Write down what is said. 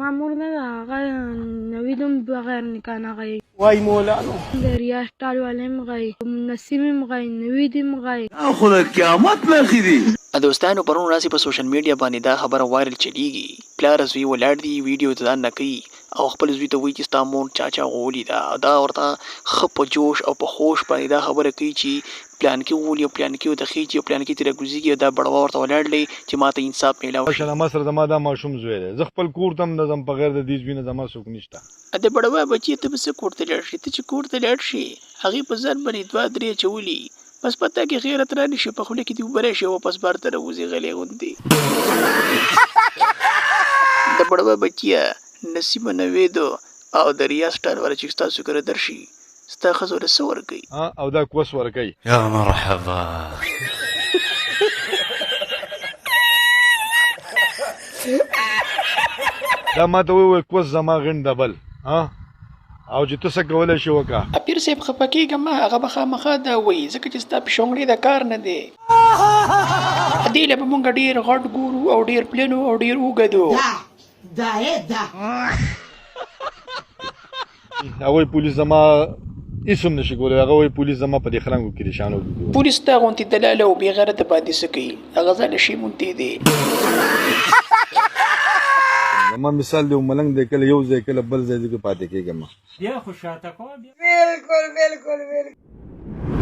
زما مور نه ده هغه نوید هم بغیر نکاح نه غواړي وای مولانا د ریاض ټال والے هم غواړي نسیم هم غواړي نوید هم غواړي خو د قیامت نښې دي. دوستانو پرون ورځې په سوشل میډیا باندې دا خبره وایرل چلیږي. پلار زوی ولاړ دی ویډیو ته ځان نه کوي او خپل زوی ته وایي چې ستا مور چاچا غولي ده. دا ورته ښه په جوش او په خوش باندې دا خبره کوي چې پلان کې غولي او پلان کې ودخیږي او پلان کې ترې ګوزیږي او دا بړوا ورته ولاړ دی چې ما ته انصاف میلاو شي. ما سره زما دا ماشوم زوی دی زه خپل کور ته هم نه ځم په غیر د دې زوی نه زما څوک نشته. د بړوا بچي ته به څه کور ته لاړ شي ته چې کور ته لاړ شي هغې په ځان باندې دوه درې چولي بس پته کې غیرت را نشي په خوله کې دې اوبه راشي واپس بار ته راوځي غلې غوندې. د بړوا بچیه نسیمه نویدو او د ریاض ټال والا چې ستاسو کره درشي ستا ښځو له څه ورکوي او دا کوس ورکوي. یا مرحبا. دا ما ته وویل کوس زما غن ډبل او چې ته څه کولی شي وکړه. پیر صاحب خفه کېږه مه هغه به خامخا دا وایي ځکه چې ستا پیشونګړې د کار نه دی. دې له به مونږ ډېر غټ ګورو او ډېر پلنو او ډېر اوږدو. هغوی پولیس زما هېڅ هم نشي کولی. هغه وایي پولیس زما په دې خرنګو کې ریشان وګوري. پولیس تا غوندې دلاله او بېغیرته باندې څه کوي هغه ځاله شیمونتې دی. زما مثال دی ملنګ دی کله یو ځای کله بل ځای کې پاتې کېږم. بیا خو شاته کوه. بالکل بالکل بالکل.